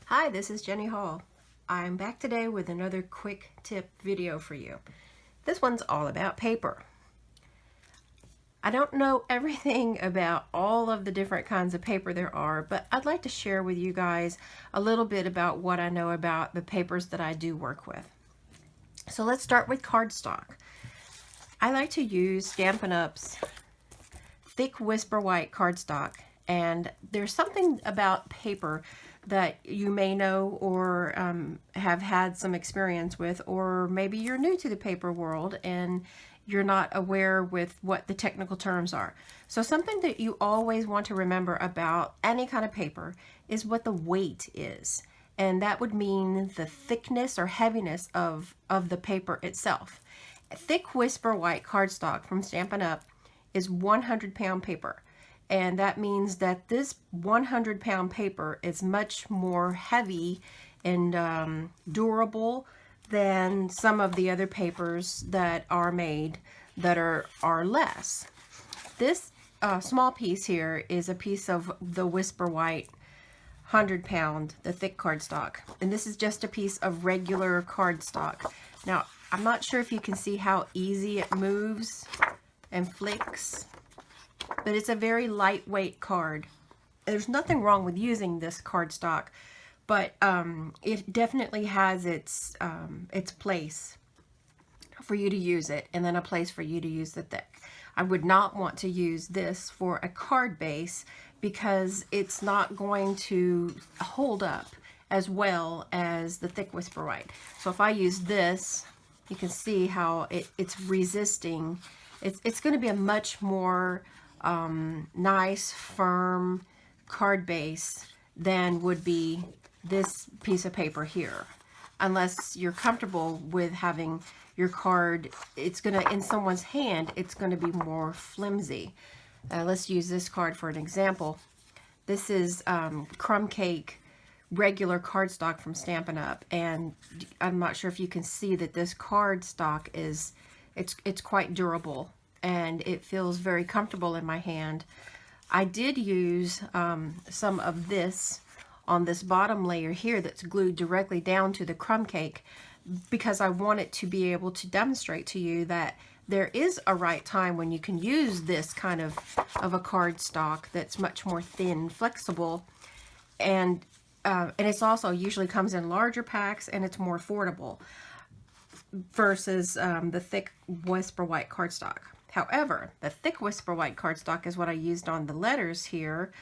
Hi, this is Jenny Hall. I'm back today with another quick tip video for you. This one's all about paper. I don't know everything about all of the different kinds of paper there are, but I'd like to share with you guys a little bit about what I know about the papers that I do work with. So let's start with cardstock. I like to use Stampin' Up's thick whisper white cardstock, and there's something about paper that you may know or have had some experience with, or maybe you're new to the paper world and you're not aware with what the technical terms are. So something that you always want to remember about any kind of paper is what the weight is, and that would mean the thickness or heaviness of the paper itself. Thick whisper white cardstock from Stampin' Up is 100-pound paper. And that means that this 100-pound paper is much more heavy and durable than some of the other papers that are made that are less. This small piece here is a piece of the Whisper White 100-pound, the thick cardstock. And this is just a piece of regular cardstock. Now, I'm not sure if you can see how easy it moves and flicks, but it's a very lightweight card. There's nothing wrong with using this cardstock, but it definitely has its place for you to use it, and then a place for you to use the thick. I would not want to use this for a card base because it's not going to hold up as well as the thick Whisper White. So if I use this, you can see how it's resisting. It's going to be a much more nice, firm card base than would be this piece of paper here. Unless you're comfortable with having your card, it's going to, in someone's hand, it's going to be more flimsy. Let's use this card for an example. This is crumb cake regular cardstock from Stampin' Up, and I'm not sure if you can see that this cardstock is, it's quite durable and it feels very comfortable in my hand. I did use some of this on this bottom layer here that's glued directly down to the crumb cake because I wanted to be able to demonstrate to you that there is a right time when you can use this kind of a cardstock that's much more thin, flexible, and it's also usually comes in larger packs and it's more affordable versus the thick Whisper White cardstock. However, the thick Whisper White cardstock is what I used on the letters here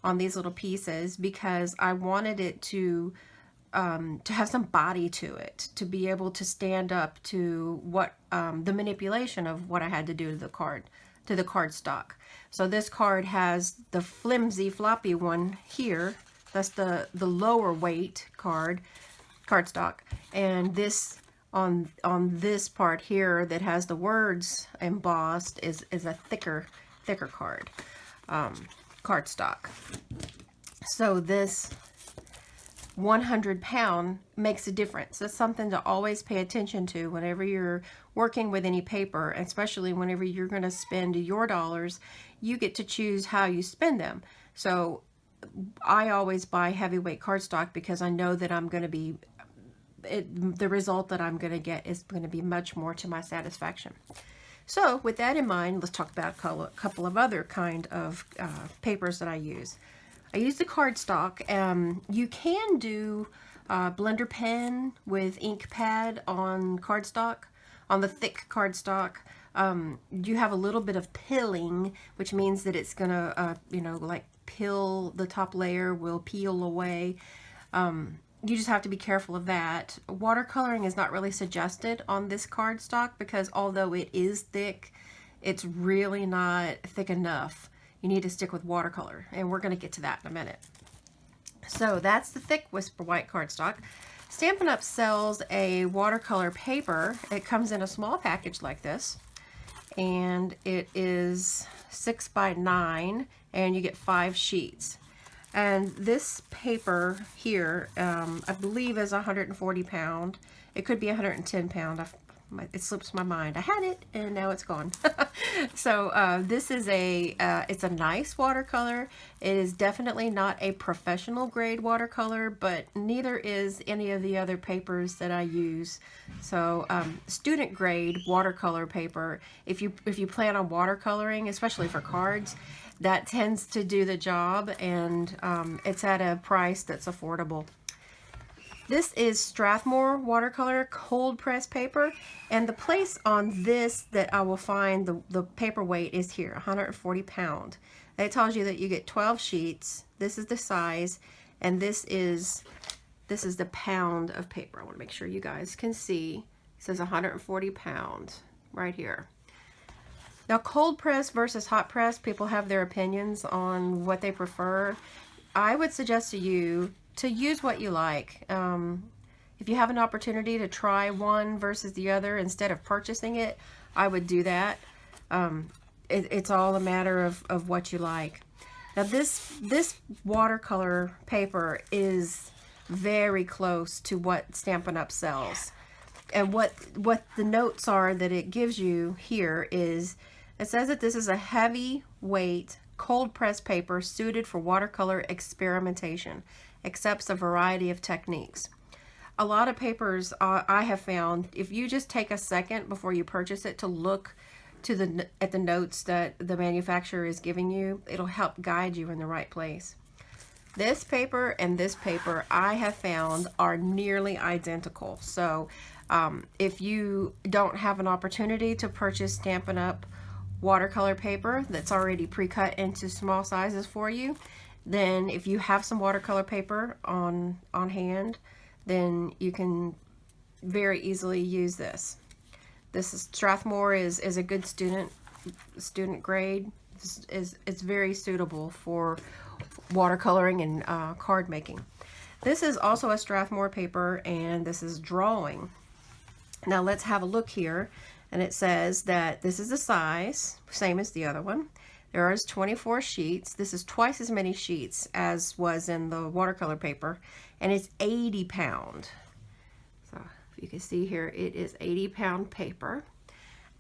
on these little pieces because I wanted it to have some body to it, to be able to stand up to what the manipulation of what I had to do to the cardstock. So this card has the flimsy, floppy one here. That's the lower weight cardstock, and this on this part here that has the words embossed is a thicker cardstock. So this 100-pound makes a difference. That's something to always pay attention to whenever you're working with any paper, especially whenever you're going to spend your dollars. You get to choose how you spend them. So I always buy heavyweight cardstock because I know that I'm going to be, the result that I'm going to get is going to be much more to my satisfaction. So with that in mind, let's talk about a couple of other kind of papers that I use. I use the cardstock. You can do blender pen with ink pad on cardstock, on the thick cardstock. You have a little bit of pilling, which means that it's gonna, like peel, the top layer will peel away. You just have to be careful of that. Watercoloring is not really suggested on this cardstock because although it is thick, it's really not thick enough. You need to stick with watercolor, and we're going to get to that in a minute. So that's the thick Whisper White cardstock. Stampin' Up sells a watercolor paper. It comes in a small package like this, and it is 6 by 9, and you get 5 sheets. And this paper here, I believe is 140 pound. It could be 110 pound. it slips my mind. I had it and now it's gone. So this is it's a nice watercolor. It is definitely not a professional grade watercolor, but neither is any of the other papers that I use. So student grade watercolor paper, if you plan on watercoloring, especially for cards, that tends to do the job, and it's at a price that's affordable. This is Strathmore watercolor cold press paper, and the place on this that I will find the paper weight is here, 140 pound. It tells you that you get 12 sheets. This is the size, and this is the pound of paper. I want to make sure you guys can see. It says 140 pounds right here. Now, cold press versus hot press, people have their opinions on what they prefer. I would suggest to you to use what you like. If you have an opportunity to try one versus the other instead of purchasing it, I would do that. It's all a matter of what you like. Now this watercolor paper is very close to what Stampin' Up! Sells. And what the notes are that it gives you here is, it says that this is a heavyweight cold press paper suited for watercolor experimentation. Accepts a variety of techniques. A lot of papers I have found, if you just take a second before you purchase it to look at the notes that the manufacturer is giving you, it'll help guide you in the right place. This paper and this paper I have found are nearly identical. So if you don't have an opportunity to purchase Stampin' Up! Watercolor paper that's already pre-cut into small sizes for you, then if you have some watercolor paper on hand, then you can very easily use this. This is Strathmore is a good student grade. It's very suitable for watercoloring and card making. This is also a Strathmore paper, and this is drawing. Now let's have a look here, and it says that this is the size, same as the other one. There is 24 sheets. This is twice as many sheets as was in the watercolor paper, and it's 80 pound. So if you can see here, it is 80 pound paper.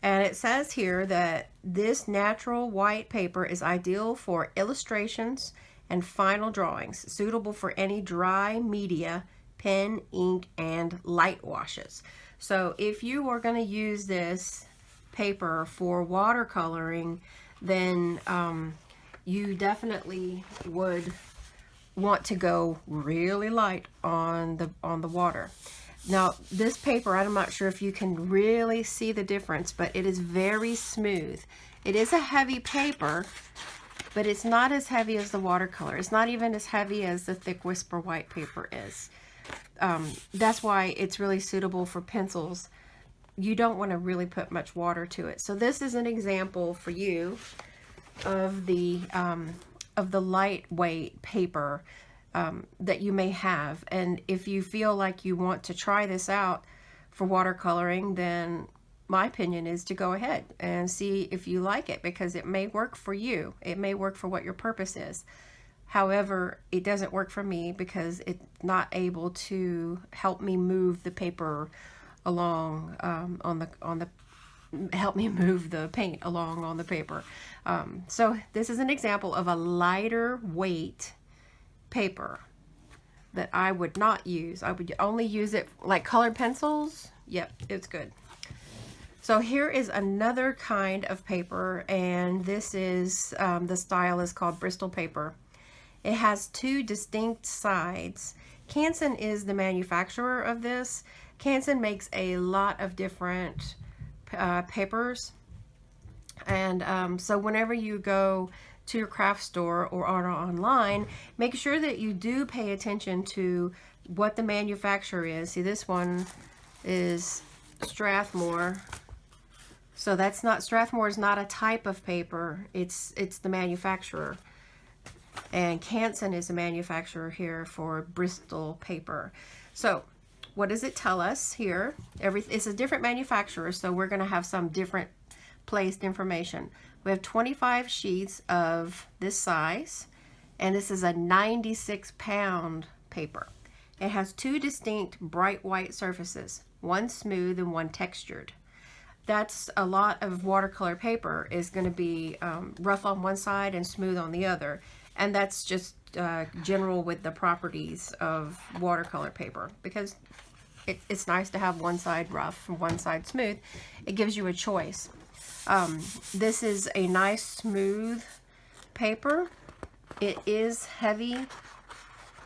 And it says here that this natural white paper is ideal for illustrations and final drawings, suitable for any dry media, pen, ink, and light washes. So if you are going to use this paper for watercoloring, then you definitely would want to go really light on the water. Now this paper, I'm not sure if you can really see the difference, but it is very smooth. It is a heavy paper, but it's not as heavy as the watercolor. It's not even as heavy as the thick Whisper white paper is. That's why it's really suitable for pencils. You don't want to really put much water to it. So this is an example for you of the lightweight paper that you may have. And if you feel like you want to try this out for watercoloring, then my opinion is to go ahead and see if you like it, because it may work for you. It may work for what your purpose is. However, it doesn't work for me because it's not able to help me move the paper along help me move the paint along on the paper. So this is an example of a lighter weight paper that I would not use. I would only use it like colored pencils. Yep, it's good. So here is another kind of paper, and this is the style is called Bristol paper. It has two distinct sides. Canson is the manufacturer of this. Canson makes a lot of different papers, and so whenever you go to your craft store or order online, make sure that you do pay attention to what the manufacturer is. See, this one is Strathmore. So that's not, Strathmore is not a type of paper, it's the manufacturer. And Canson is the manufacturer here for Bristol paper. So what does it tell us here? It's a different manufacturer, so we're going to have some different placed information. We have 25 sheets of this size, and this is a 96-pound paper. It has two distinct bright white surfaces, one smooth and one textured. that's a lot of watercolor paper is going to be rough on one side and smooth on the other. And that's just general with the properties of watercolor paper, because it's nice to have one side rough and one side smooth. It gives you a choice. This is a nice smooth paper. It is heavy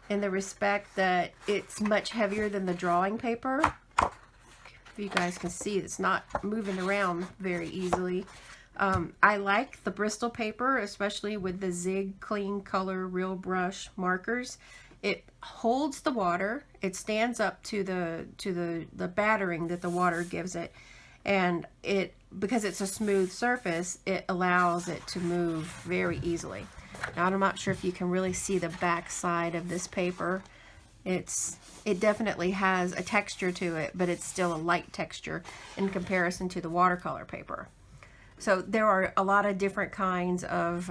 in the respect that it's much heavier than the drawing paper. If you guys can see, it's not moving around very easily. I like the Bristol paper, especially with the Zig Clean Color Real Brush markers. It holds the water. It stands up to the battering that the water gives it, and because it's a smooth surface, it allows it to move very easily. Now, I'm not sure if you can really see the back side of this paper. It definitely has a texture to it, but it's still a light texture in comparison to the watercolor paper. So there are a lot of different kinds of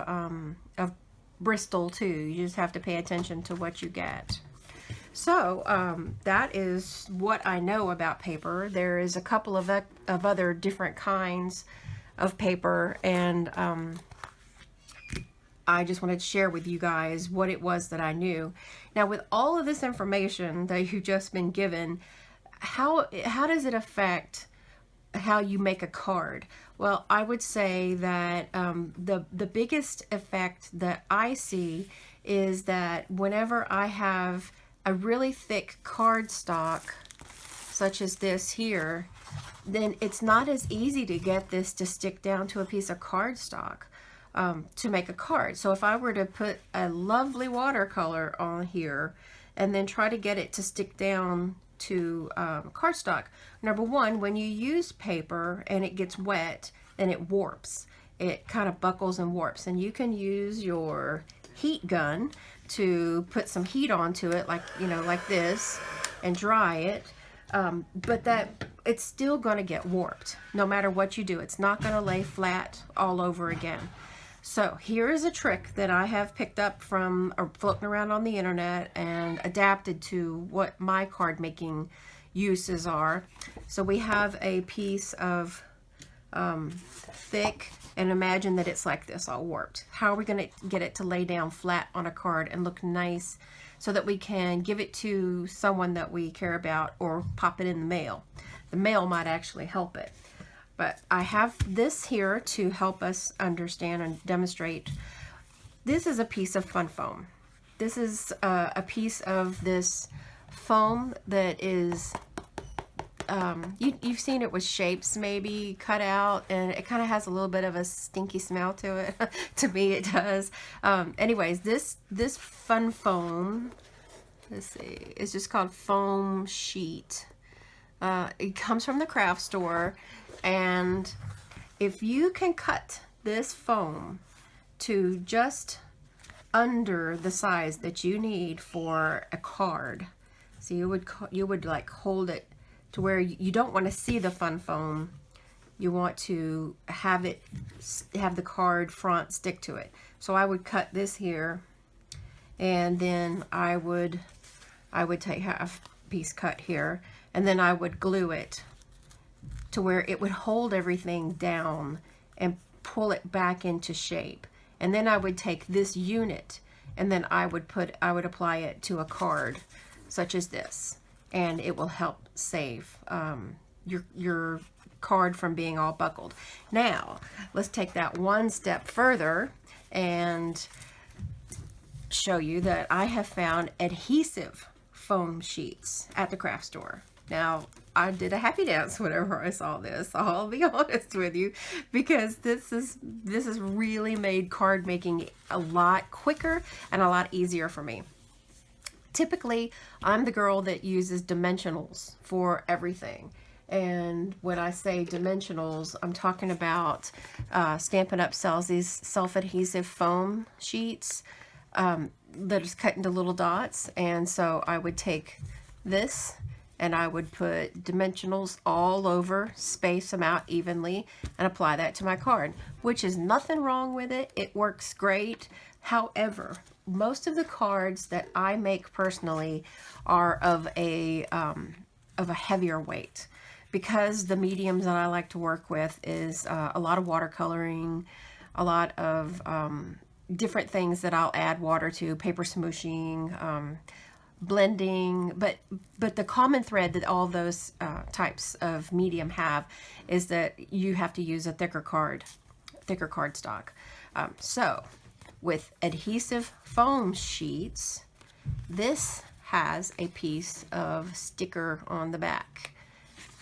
Bristol too. You just have to pay attention to what you get. So that is what I know about paper. There is a couple of other different kinds of paper, and I just wanted to share with you guys what it was that I knew. Now, with all of this information that you've just been given, how does it affect how you make a card? Well, I would say that the biggest effect that I see is that whenever I have a really thick cardstock, such as this here, then it's not as easy to get this to stick down to a piece of cardstock to make a card. So if I were to put a lovely watercolor on here and then try to get it to stick down to cardstock, number one, when you use paper and it gets wet, then it warps. It kind of buckles and warps, and you can use your heat gun to put some heat onto it, like, you know, like this, and dry it. But it's still going to get warped no matter what you do. It's not going to lay flat all over again. So here is a trick that I have picked up from floating around on the internet and adapted to what my card making uses are. So we have a piece of thick, and imagine that it's like this, all warped. How are we going to get it to lay down flat on a card and look nice so that we can give it to someone that we care about or pop it in the mail? The mail might actually help it. But I have this here to help us understand and demonstrate. This is a piece of fun foam. This is a piece of this foam that is, you've seen it with shapes maybe cut out, and it kind of has a little bit of a stinky smell to it. To me it does. Anyways, this fun foam, let's see, it's just called foam sheet. It comes from the craft store. And if you can cut this foam to just under the size that you need for a card, so you would like hold it to where you don't want to see the fun foam. You want to have the card front stick to it. So I would cut this here, and then I would take half piece cut here, and then I would glue it to where it would hold everything down and pull it back into shape. And then I would take this unit, and then I would apply it to a card such as this, and it will help save your card from being all buckled. Now let's take that one step further and show you that I have found adhesive foam sheets at the craft store. Now, I did a happy dance whenever I saw this, I'll be honest with you, because this is really made card making a lot quicker and a lot easier for me. Typically, I'm the girl that uses dimensionals for everything. And when I say dimensionals, I'm talking about Stampin' Up! Sells these self-adhesive foam sheets that is cut into little dots. And so I would take this and I would put dimensionals all over, space them out evenly, and apply that to my card, which is nothing wrong with it. It works great. However, most of the cards that I make personally are of a heavier weight, because the mediums that I like to work with is a lot of watercoloring, a lot of different things that I'll add water to, paper smooshing, blending, but the common thread that all those types of medium have is that you have to use a thicker cardstock. So with adhesive foam sheets, this has a piece of sticker on the back,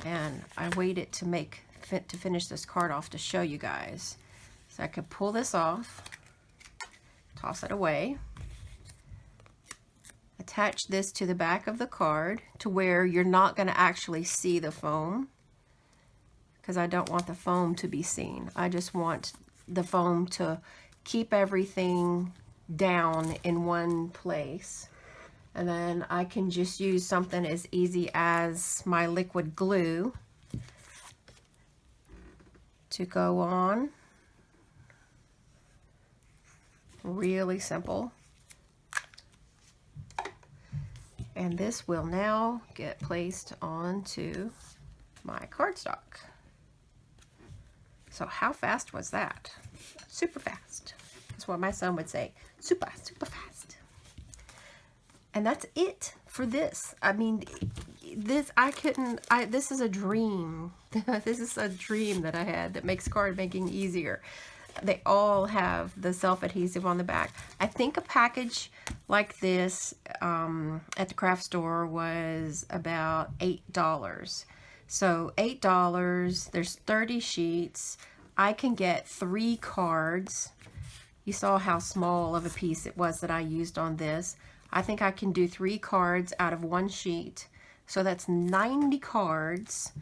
and I waited to finish this card off to show you guys. So I could pull this off, toss it away, attach this to the back of the card to where you're not going to actually see the foam, because I don't want the foam to be seen. I just want the foam to keep everything down in one place. And then I can just use something as easy as my liquid glue to go on. Really simple. And this will now get placed onto my cardstock. So how fast was that? Super fast. That's what my son would say. Super fast. And that's it for this. I mean, this is a dream. This is a dream that I had that makes card making easier. They all have the self-adhesive on the back. I think a package like this at the craft store was about $8. So $8, there's 30 sheets. I can get 3 cards. You saw how small of a piece it was that I used on this. I think I can do 3 cards out of 1 sheet. So that's 90 cards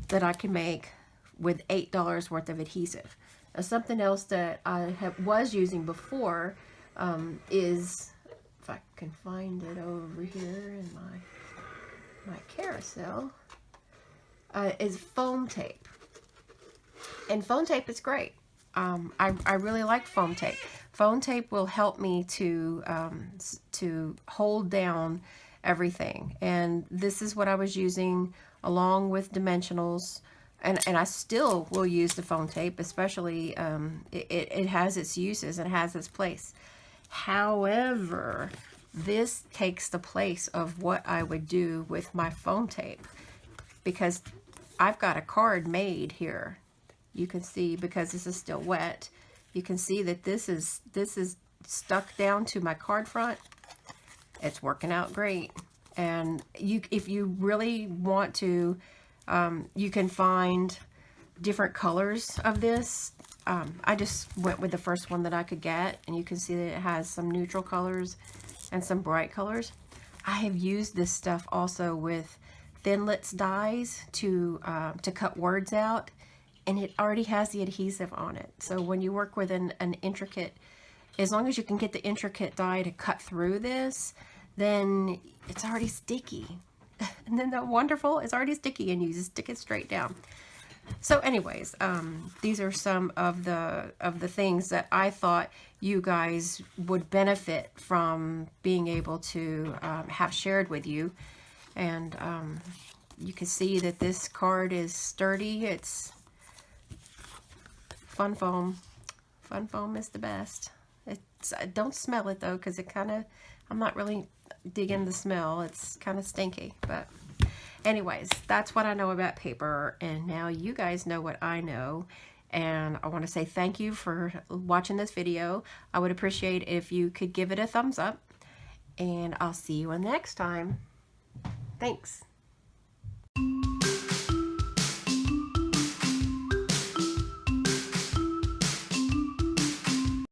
that I can make with $8 worth of adhesive. Now, something else that I was using before is, if I can find it over here in my carousel, is foam tape. And foam tape is great. I really like foam tape. Foam tape will help me to hold down everything. And this is what I was using along with dimensionals. And I still will use the foam tape, especially it has its uses and has its place. However, this takes the place of what I would do with my foam tape, because I've got a card made here. You can see, because this is still wet, you can see that this is stuck down to my card front. It's working out great. And if you really want to, you can find different colors of this. I just went with the first one that I could get, and you can see that it has some neutral colors and some bright colors. I have used this stuff also with Thinlits dies to cut words out, and it already has the adhesive on it. So when you work with an intricate, as long as you can get the intricate die to cut through this, then it's already sticky. And then that wonderful, it's already sticky, and you just stick it straight down. So anyways, these are some of the things that I thought you guys would benefit from being able to have shared with you. And you can see that this card is sturdy. It's fun foam. Fun foam is the best. I don't smell it though, because I'm not really digging the smell. It's kind of stinky, but anyways, that's what I know about paper, and now you guys know what I know. And I want to say thank you for watching this video. I would appreciate if you could give it a thumbs up, and I'll see you next time. Thanks.